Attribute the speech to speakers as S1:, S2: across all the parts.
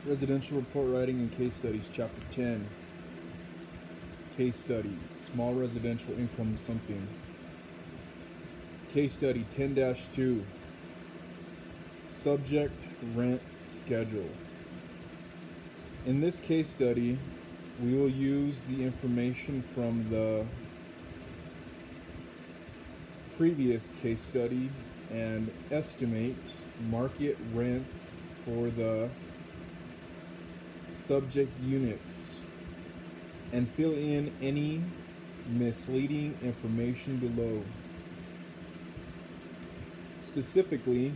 S1: Residential Report Writing and Case Studies, Chapter 10. Case Study, Small Residential Income Something. Case Study 10-2. Subject Rent Schedule. In this case study, we will use the information from the previous case study and estimate market rents for the subject units and fill in any misleading information below. Specifically,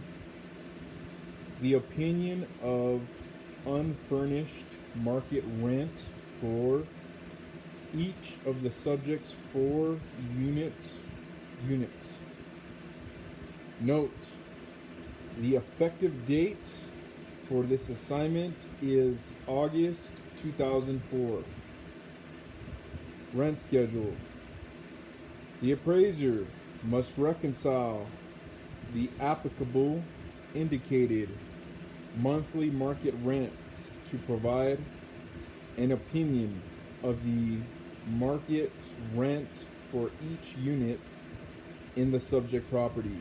S1: the opinion of unfurnished market rent for each of the subject's 4 units. Note, the effective date for this assignment is August 2004. Rent schedule. The appraiser must reconcile the applicable indicated monthly market rents to provide an opinion of the market rent for each unit in the subject property.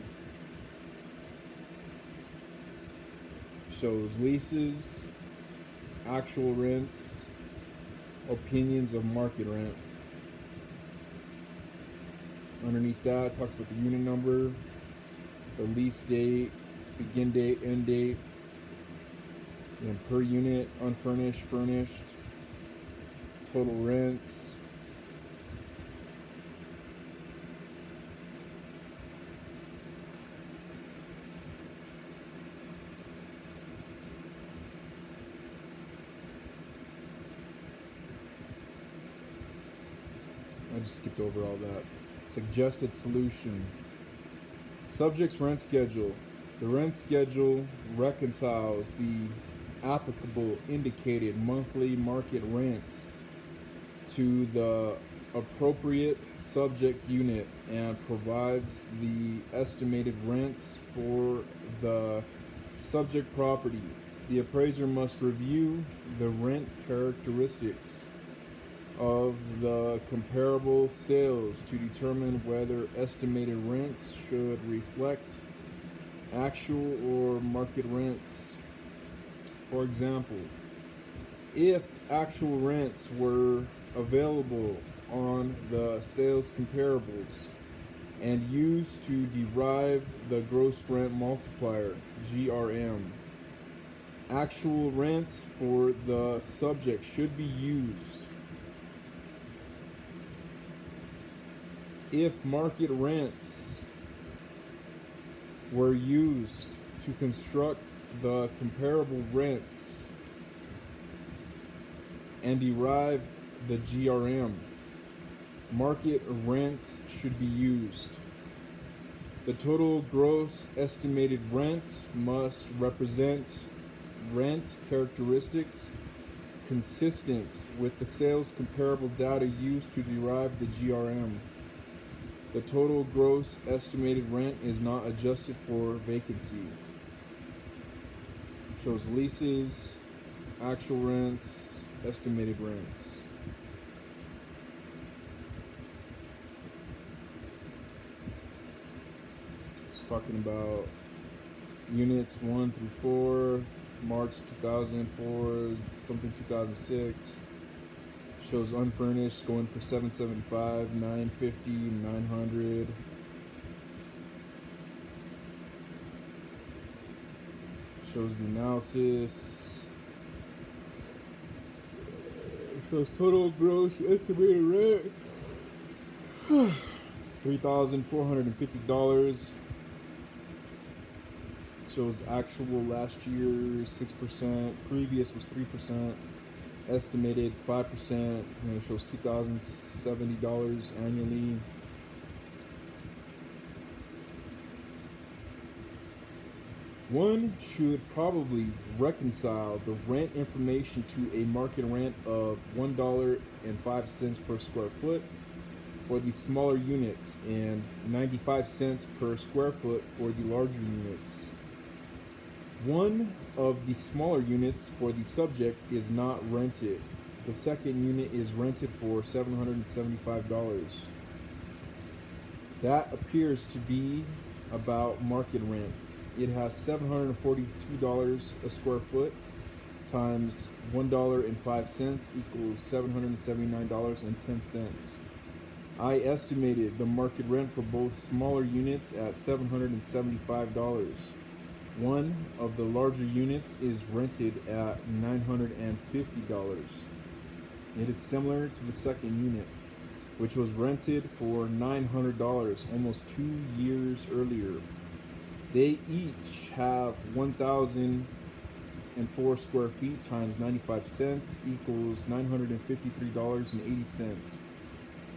S1: Shows leases, actual rents, opinions of market rent. Underneath that, talks about the unit number, the lease date, begin date, end date, and per unit, unfurnished, furnished, total rents. I just skipped over all that. Suggested solution. Subject's rent schedule. The rent schedule reconciles the applicable indicated monthly market rents to the appropriate subject unit and provides the estimated rents for the subject property. The appraiser must review the rent characteristics of the comparable sales to determine whether estimated rents should reflect actual or market rents. For example, if actual rents were available on the sales comparables and used to derive the gross rent multiplier, GRM, actual rents for the subject should be used. If market rents were used to construct the comparable rents and derive the GRM, market rents should be used. The total gross estimated rent must represent rent characteristics consistent with the sales comparable data used to derive the GRM. The total gross estimated rent is not adjusted for vacancy. Shows leases, actual rents, estimated rents. It's talking about units 1 through 4, March 2004, something 2006. Shows unfurnished going for $775, $950, $900. Shows the analysis. Shows total gross estimated rent $3,450. Shows actual last year 6%, previous was 3%. Estimated 5%, and it shows $2,070 annually. One should probably reconcile the rent information to a market rent of $1.05 per square foot for the smaller units and 95 cents per square foot for the larger units. One of the smaller units for the subject is not rented. The second unit is rented for $775. That appears to be about market rent. It has $742 a square foot times $1.05 equals $779.10. I estimated the market rent for both smaller units at $775. One of the larger units is rented at $950. It is similar to the second unit, which was rented for $900 almost 2 years earlier. They each have 1,004 square feet times 95 cents equals $953.80.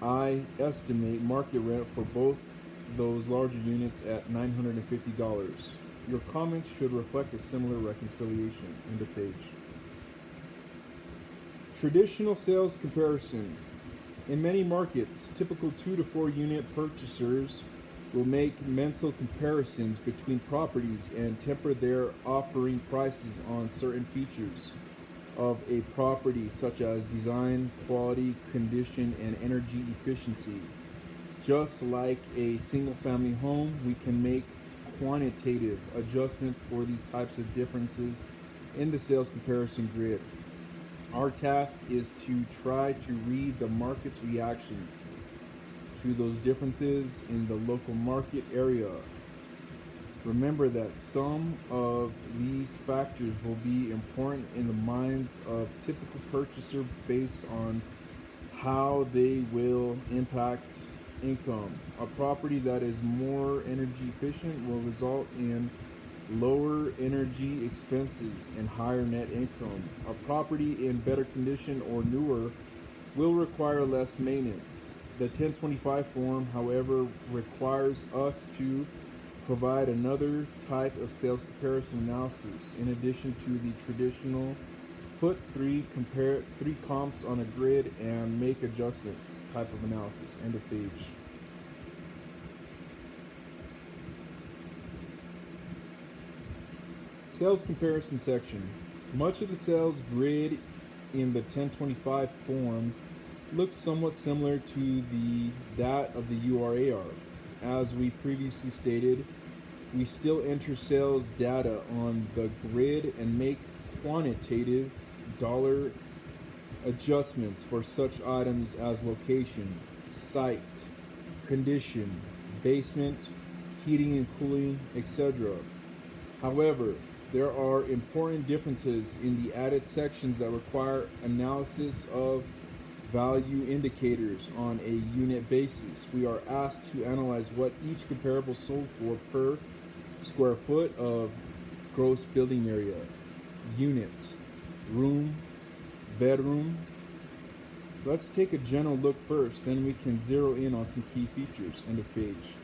S1: I estimate market rent for both those larger units at $950. Your comments should reflect a similar reconciliation. End of page. Traditional sales comparison. In many markets, typical 2 to 4 unit purchasers will make mental comparisons between properties and temper their offering prices on certain features of a property, such as design, quality, condition, and energy efficiency. Just like a single family home, we can make quantitative adjustments for these types of differences in the sales comparison grid. Our task is to try to read the market's reaction to those differences in the local market area. Remember that some of these factors will be important in the minds of typical purchaser based on how they will impact income. A property that is more energy efficient will result in lower energy expenses and higher net income. A property in better condition or newer will require less maintenance. The 1025 form, however, requires us to provide another type of sales comparison analysis in addition to the traditional put three comps on a grid and make adjustments type of analysis. End of page. Sales comparison section. Much of the sales grid in the 1025 form looks somewhat similar to that of the URAR. As we previously stated, we still enter sales data on the grid and make quantitative dollar adjustments for such items as location, site, condition, basement, heating and cooling, etc. However, there are important differences in the added sections that require analysis of value indicators on a unit basis. We are asked to analyze what each comparable sold for per square foot of gross building area, unit, room, bedroom. Let's take a general look first, then we can zero in on some key features. End of page.